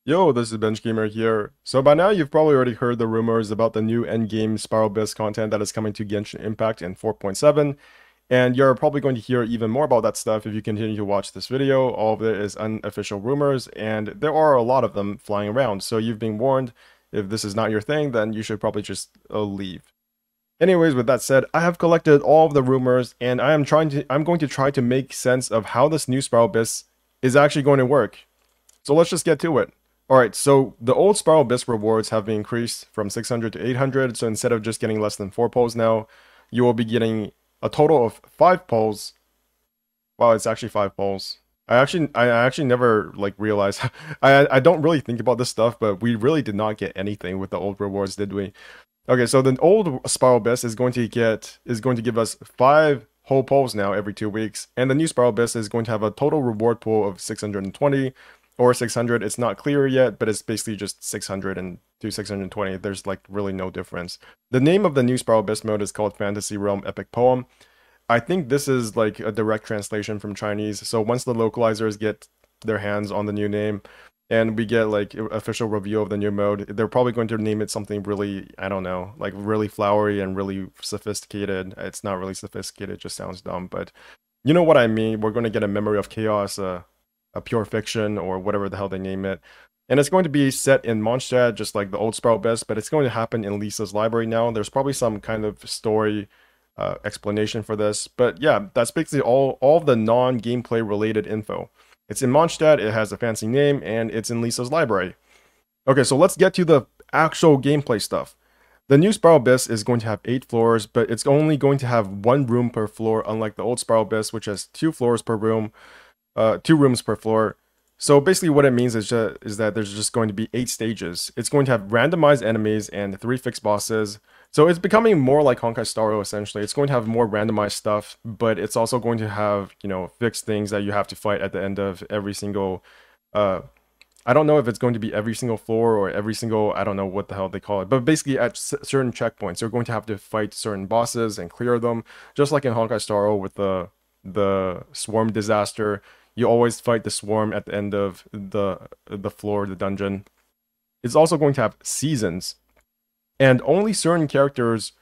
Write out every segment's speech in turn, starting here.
Yo, this is Bench Gamer here. So by now you've probably already heard the rumors about the new endgame Spiral Abyss content that is coming to Genshin Impact in 4.7, and you're probably going to hear even more about that stuff if you continue to watch this video. All of it is unofficial rumors, and there are a lot of them flying around, so you've been warned. If this is not your thing, then you should probably just leave. Anyways, with that said, I have collected all of the rumors, and I'm going to try to make sense of how this new Spiral Abyss is actually going to work. So let's just get to it. Alright, so the old Spiral Abyss rewards have been increased from 600 to 800, so instead of just getting less than 4 pulls now, you will be getting a total of 5 pulls. Wow, it's actually 5 pulls. I actually never like realized. I don't really think about this stuff, but we really did not get anything with the old rewards, did we? Okay, so the old Spiral Abyss is going to give us 5 whole pulls now every 2 weeks, and the new Spiral Abyss is going to have a total reward pool of 620 or 600. It's not clear yet, but it's basically just 600 and to 620. There's like really no difference. The name of the new Spiral Abyss mode is called Fantasy Realm Epic Poem. I think this is like a direct translation from Chinese. So once the localizers get their hands on the new name and we get like official review of the new mode, they're probably going to name it something really, I don't know, like really flowery and really sophisticated. It's not really sophisticated, it just sounds dumb, but you know what I mean. We're going to get a Memory of Chaos, a Pure Fiction, or whatever the hell they name it. And it's going to be set in Mondstadt, just like the old Spiral Abyss, but it's going to happen in Lisa's library now. There's probably some kind of story explanation for this. But yeah, that's basically all the non-gameplay related info. It's in Mondstadt, it has a fancy name, and it's in Lisa's library. Okay, so let's get to the actual gameplay stuff. The new Spiral Abyss is going to have 8 floors, but it's only going to have 1 room per floor, unlike the old Spiral Abyss, which has 2 floors per room, 2 rooms per floor. So basically what it means is that there's just going to be 8 stages. It's going to have randomized enemies and 3 fixed bosses. So it's becoming more like Honkai Star Rail essentially. It's going to have more randomized stuff, but it's also going to have, fixed things that you have to fight at the end of every single I don't know if it's going to be every single floor or every single, I don't know what the hell they call it, but basically at certain checkpoints, you're going to have to fight certain bosses and clear them, just like in Honkai Star Rail with the swarm disaster. You always fight the swarm at the end of the floor, the dungeon. It's also going to have seasons, and only certain characters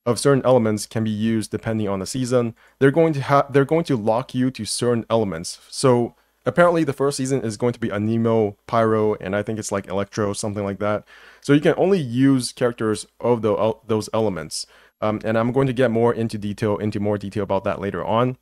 of certain elements can be used depending on the season. They're going to lock you to certain elements. So apparently the first season is going to be Anemo, Pyro, and I think it's like Electro, something like that. So you can only use characters of those elements. And I'm going to get into more detail about that later on.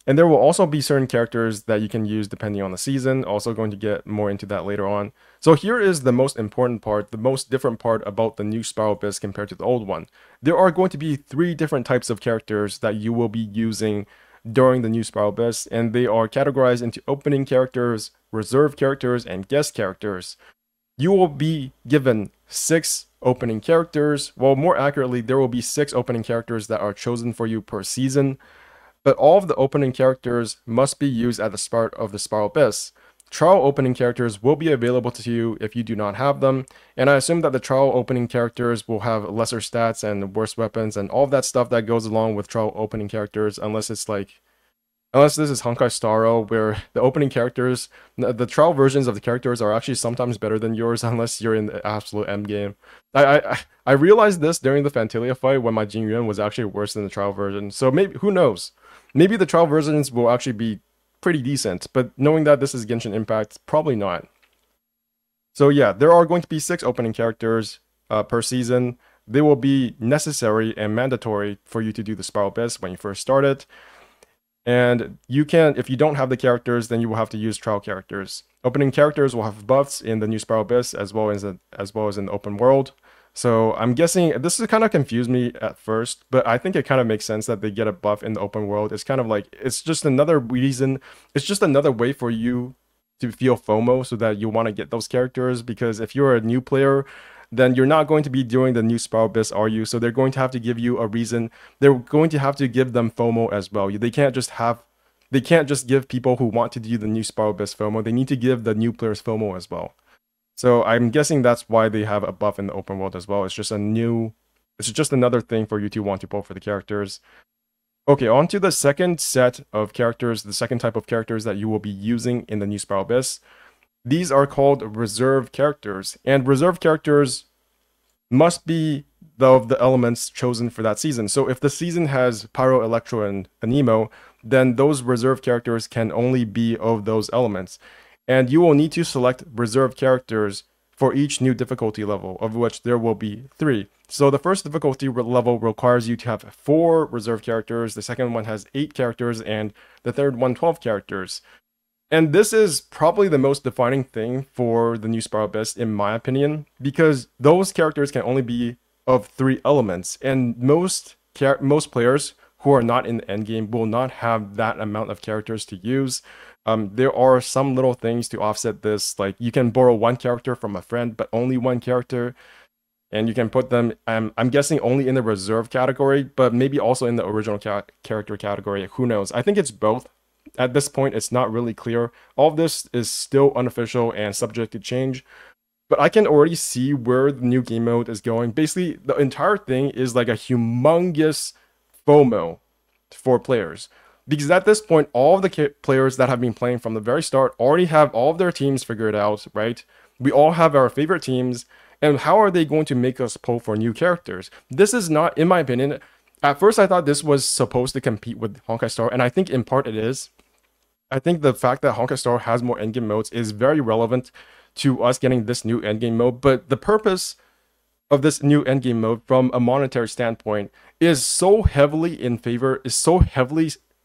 And there will also be certain characters that you can use depending on the season. Also going to get more into that later on. So here is the most important part, the most different part about the new Spiral Abyss compared to the old one. There are going to be 3 different types of characters that you will be using during the new Spiral Abyss, and they are categorized into opening characters, reserve characters, and guest characters. You will be given 6 opening characters. Well, more accurately, there will be 6 opening characters that are chosen for you per season. But all of the opening characters must be used at the start of the Spiral Abyss. Trial opening characters will be available to you if you do not have them, and I assume that the trial opening characters will have lesser stats and worse weapons and all of that stuff that goes along with trial opening characters, unless this is Honkai Star Rail, where the opening characters, the trial versions of the characters are actually sometimes better than yours, unless you're in the absolute end game. I realized this during the Phantalia fight when my Jingyuan was actually worse than the trial version, so maybe, who knows? Maybe the trial versions will actually be pretty decent, but knowing that this is Genshin Impact, probably not. So yeah, there are going to be 6 opening characters per season. They will be necessary and mandatory for you to do the Spiral Abyss when you first start it. And if you don't have the characters, then you will have to use trial characters. Opening characters will have buffs in the new Spiral Abyss as well as in the open world. So I'm guessing this is kind of confused me at first, but I think it kind of makes sense that they get a buff in the open world. It's kind of like, it's just another reason, it's just another way for you to feel FOMO so that you want to get those characters, because if you're a new player, then you're not going to be doing the new Spiral Abyss, are you? So they're going to have to give you a reason. They're going to have to give them FOMO as well. They can't just give people who want to do the new Spiral Abyss FOMO. They need to give the new players FOMO as well. So I'm guessing that's why they have a buff in the open world as well. It's just another thing for you to want to pull for the characters. Okay, on to the second set of characters, the second type of characters that you will be using in the new Spiral Abyss. these are called reserve characters, and reserve characters must be the elements chosen for that season. So if the season has Pyro, Electro, and Anemo, then those reserve characters can only be of those elements. And you will need to select reserve characters for each new difficulty level, of which there will be 3. So the first difficulty level requires you to have 4 reserve characters, the second one has 8 characters, and the third one 12 characters. And this is probably the most defining thing for the new Spiral Abyss, in my opinion, because those characters can only be of 3 elements, and most players who are not in the endgame will not have that amount of characters to use. There are some little things to offset this, like you can borrow 1 character from a friend, but only 1 character, and you can put them, I'm guessing, only in the reserve category, but maybe also in the original character category. Who knows? I think it's both. At this point, it's not really clear. All of this is still unofficial and subject to change, but I can already see where the new game mode is going. Basically, the entire thing is like a humongous FOMO for players, because at this point, all of the players that have been playing from the very start already have all of their teams figured out, right? We all have our favorite teams, and how are they going to make us pull for new characters? This is not, in my opinion, at first I thought this was supposed to compete with Honkai Star, and I think in part it is. I think the fact that Honkai Star has more endgame modes is very relevant to us getting this new endgame mode, but the purpose of this new endgame mode from a monetary standpoint is so heavily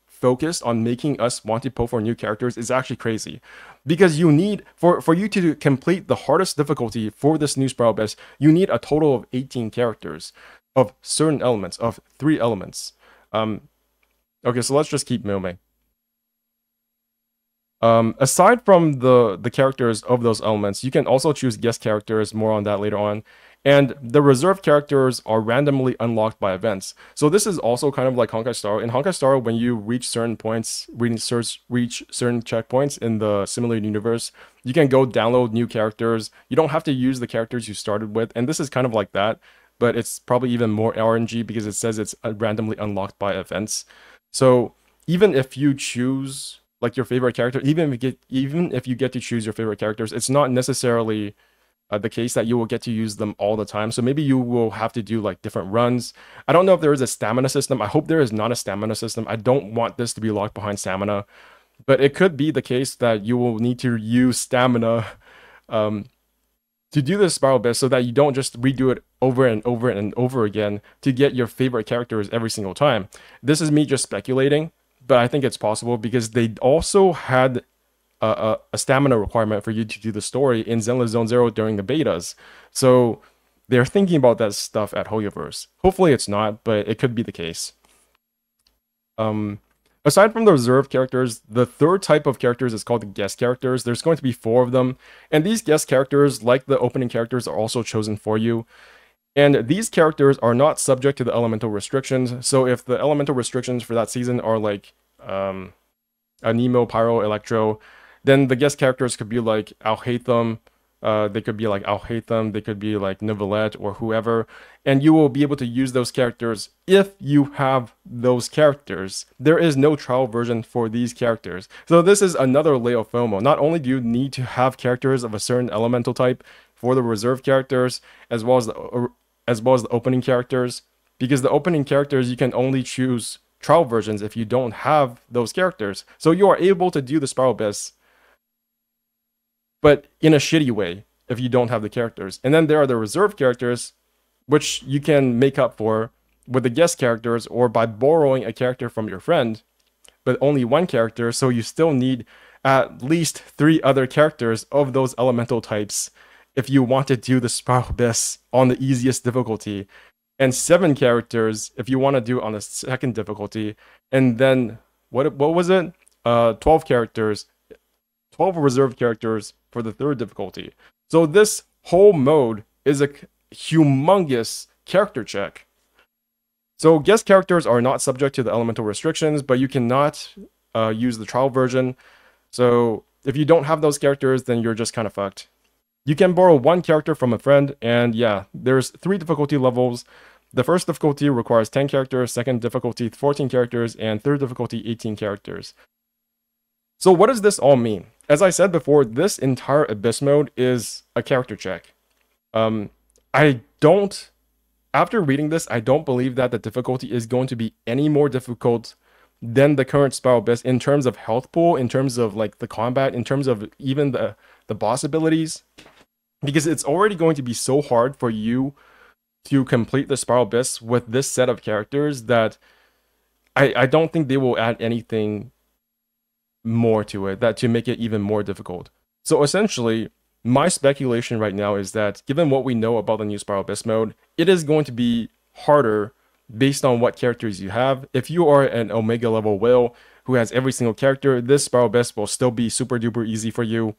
focused on making us want to pull for new characters is actually crazy. Because you need, for you to complete the hardest difficulty for this new Spiral Abyss, you need a total of 18 characters of certain elements, of 3 elements. Okay, so let's just keep moving. Aside from the characters of those elements, you can also choose guest characters, more on that later on. And the reserve characters are randomly unlocked by events. So this is also kind of like Honkai Star. In Honkai Star, when you reach certain points, reach certain checkpoints in the simulated universe, you can go download new characters. You don't have to use the characters you started with, and this is kind of like that, but it's probably even more RNG because it says it's randomly unlocked by events. So even if you choose like your favorite character, even if you get to choose your favorite characters, it's not necessarily the case that you will get to use them all the time. So maybe you will have to do like different runs. I don't know if there is a stamina system. I hope there is not a stamina system. I don't want this to be locked behind stamina, but it could be the case that you will need to use stamina to do this Spiral Abyss, so that you don't just redo it over and over and over again to get your favorite characters every single time. This is me just speculating, but I think it's possible because they also had a stamina requirement for you to do the story in Zenless Zone Zero during the betas. So they're thinking about that stuff at Hoyoverse. Hopefully it's not, but it could be the case. Aside from the reserve characters, the third type of characters is called the guest characters. There's going to be 4 of them, and these guest characters, like the opening characters, are also chosen for you. And these characters are not subject to the elemental restrictions. So if the elemental restrictions for that season are like Anemo, Pyro, Electro, then the guest characters could be like Alhaitham, they could be like Alhaitham, they could be like Neuvillette or whoever, and you will be able to use those characters if you have those characters. There is no trial version for these characters. So this is another layer of FOMO. Not only do you need to have characters of a certain elemental type for the reserve characters, as well as the opening characters, because the opening characters you can only choose trial versions if you don't have those characters. So you are able to do the Spiral Abyss, but in a shitty way if you don't have the characters. And then there are the reserve characters, which you can make up for with the guest characters or by borrowing a character from your friend, but only 1 character, so you still need at least 3 other characters of those elemental types if you want to do the Spiral Abyss on the easiest difficulty, and 7 characters if you want to do it on the second difficulty, and then what was it? 12 characters, 12 reserve characters for the third difficulty. So this whole mode is a humongous character check. So guest characters are not subject to the elemental restrictions, but you cannot use the trial version. So if you don't have those characters, then you're just kind of fucked. You can borrow 1 character from a friend, and yeah, there's 3 difficulty levels. The first difficulty requires 10 characters, second difficulty 14 characters, and third difficulty 18 characters. So what does this all mean? as I said before, this entire Abyss mode is a character check. I don't, after reading this, I don't believe that the difficulty is going to be any more difficult than the current Spiral Abyss in terms of health pool, in terms of like the combat, in terms of even the boss abilities, because it's already going to be so hard for you to complete the Spiral Abyss with this set of characters that I don't think they will add anything more to it that to make it even more difficult. So essentially, my speculation right now is that given what we know about the new Spiral Abyss mode, it is going to be harder based on what characters you have. If you are an Omega level whale who has every single character, this Spiral Abyss will still be super duper easy for you.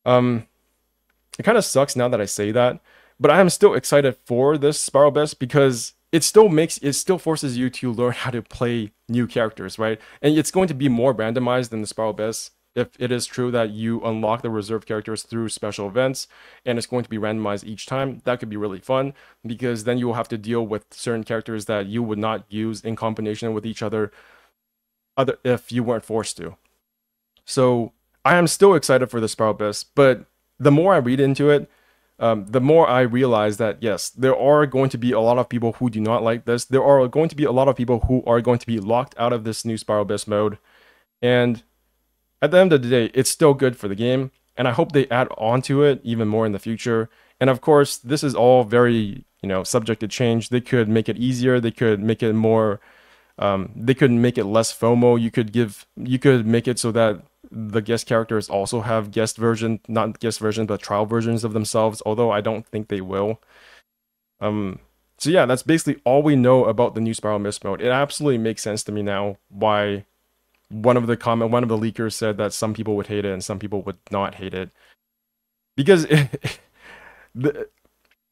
It kind of sucks now that I say that, but I am still excited for this Spiral Abyss because it still forces you to learn how to play new characters, right? And it's going to be more randomized than the Spiral Abyss if it is true that you unlock the reserve characters through special events, and it's going to be randomized each time. That could be really fun because then you will have to deal with certain characters that you would not use in combination with each other if you weren't forced to. So I am still excited for the Spiral Abyss, but the more I read into it, the more I realize that yes, there are going to be a lot of people who do not like this. There are going to be a lot of people who are going to be locked out of this new Spiral Abyss mode. And at the end of the day, it's still good for the game. And I hope they add on to it even more in the future. And of course, this is all very, subject to change. They could make it easier. They could make it more, they could make it less FOMO. You could make it so that the guest characters also have not guest version, but trial versions of themselves, although I don't think they will. So yeah, that's basically all we know about the new Spiral Abyss mode. It absolutely makes sense to me now why one of the leakers said that some people would hate it and some people would not hate it. Because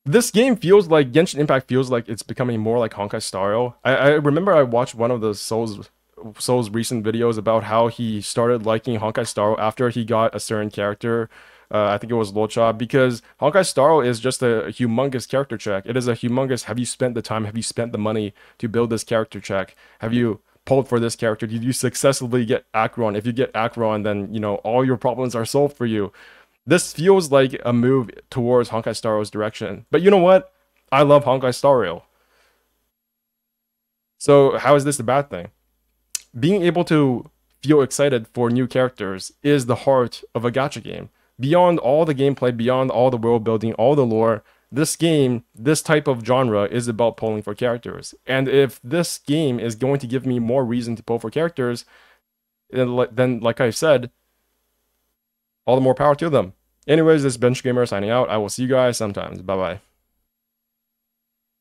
this game feels like, Genshin Impact feels like it's becoming more like Honkai Star Rail. I remember I watched one of the Soul's recent videos about how he started liking Honkai Star Rail after he got a certain character. I think it was Locha, because Honkai Star Rail is just a humongous character check. It is a humongous, have you spent the time, have you spent the money to build this character check? Have you pulled for this character? Did you successfully get Acheron? If you get Acheron, then, all your problems are solved for you. This feels like a move towards Honkai Star Rail's direction. But you know what? I love Honkai Star Rail. So how is this a bad thing? Being able to feel excited for new characters is the heart of a gacha game. Beyond all the gameplay, beyond all the world building, all the lore, this game, this type of genre is about pulling for characters. And if this game is going to give me more reason to pull for characters, then like I said, all the more power to them. Anyways, this is Bench Gamer signing out. I will see you guys sometimes. Bye-bye.